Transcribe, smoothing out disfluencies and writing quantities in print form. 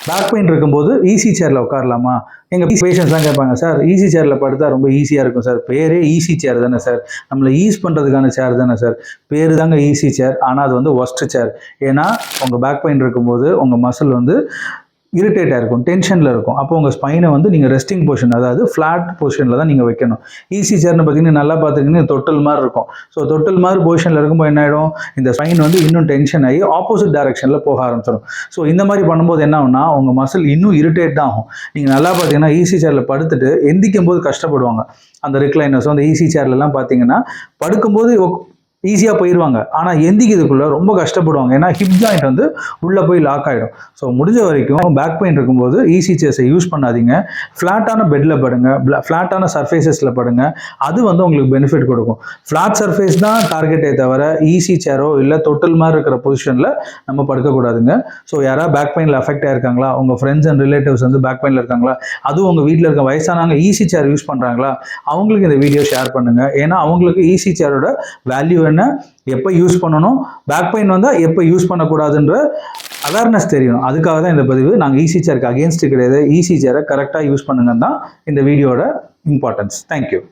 Back pain இருக்கும்போது easy சேரில் உட்காரலாமா? எங்கள் பேஷண்ட்ஸ்லாம் கேட்பாங்க, சார் ஈஸி சேரில் படுத்தா ரொம்ப ஈஸியாக இருக்கும் சார். பேரே ஈஸி சேர் தானே சார், நம்மளை ஈஸ் பண்ணுறதுக்கான சேர் தானே சார். பேர் தாங்க ஈஸி சேர், ஆனால் அது வந்து ஒஸ்ட் சேர். ஏன்னா உங்கள் பேக் பெயின் இருக்கும்போது உங்கள் மசில் வந்து இரிட்டேட்டாக இருக்கும், டென்ஷனில் இருக்கும். அப்போ உங்கள் ஸ்பைனை வந்து நீங்கள் ரெஸ்டிங் பொசிஷன், அதாவது ஃப்ளாட் பொசிஷனில் தான் நீங்கள் வைக்கணும். ஈஸி சேர்னு பார்த்தீங்கன்னா நல்லா பார்த்துக்கிங்கன்னா தொட்டல் மாதிரி இருக்கும். ஸோ தொட்டல் மாதிரி பொசிஷனில் இருக்கும்போது என்ன ஆகிடும், இந்த ஸ்பைன் வந்து இன்னும் டென்ஷன் ஆகி ஆப்போசிட் டைரக்ஷனில் போக ஆரம்பிச்சிடும். ஸோ இந்த மாதிரி பண்ணும்போது என்ன ஆகும்னா உங்கள் மசில் இன்னும் இரிட்டேட் தான் ஆகும். நீங்கள் நல்லா பார்த்தீங்கன்னா ஈஸி சேரில் படுத்துட்டு எந்திக்கும் போது கஷ்டப்படுவாங்க. அந்த ரிக்ளைனர்ஸ் அந்த ஈஸி சேர்லலாம் பார்த்தீங்கன்னா படுக்கும்போது ஈஸியாக போயிடுவாங்க, ஆனால் எந்திக்கிறதுக்குள்ளே ரொம்ப கஷ்டப்படுவாங்க. ஏன்னா ஹிப் ஜாயிண்ட் வந்து உள்ளே போய் லாக் ஆகிடும். ஸோ முடிஞ்ச வரைக்கும் பேக் பெயின் இருக்கும்போது ஈஸி சேர்ஸை யூஸ் பண்ணாதீங்க. ஃப்ளாட்டான பெட்டில் படுங்க, ஃப்ளாட்டான சர்ஃபேஸஸில் படுங்க. அது வந்து உங்களுக்கு பெனிஃபிட் கொடுக்கும். ஃப்ளாட் சர்ஃபேஸ் தான் டார்கெட்டே தவிர ஈஸி சேரோ இல்லை தொட்டில் மாதிரி இருக்கிற பொசிஷனில் நம்ம படுக்கக்கூடாதுங்க. ஸோ யாராவது பேக் பெயினில் அஃபெக்ட் ஆயிருக்காங்களா, உங்கள் ஃப்ரெண்ட்ஸ் அண்ட் ரிலேட்டிவ்ஸ் வந்து பேக் பெயினில் இருக்காங்களா, அதுவும் உங்கள் வீட்டில் இருக்க வயசானவங்க ஈஸி சேர் யூஸ் பண்ணுறாங்களா, அவங்களுக்கு இந்த வீடியோ ஷேர் பண்ணுங்கள். ஏன்னா அவங்களுக்கு ஈஸி சேரோட வேல்யூ என்ன, எப்போ யூஸ் பண்ணணும், பேக் பெயின் வந்தால் எப்போ யூஸ் பண்ணக்கூடாதுன்ற அவேர்னஸ் தெரியணும். அதுக்காக தான் இந்த பதிவு. நாங்கள் ஈஸி சேருக்கு அகேன்ஸ்ட் கிடையாது, ஈஸி சேரை கரெக்டாக யூஸ் பண்ணுங்கன்னு தான் இந்த வீடியோட இம்பார்ட்டன்ஸ். தேங்க்யூ.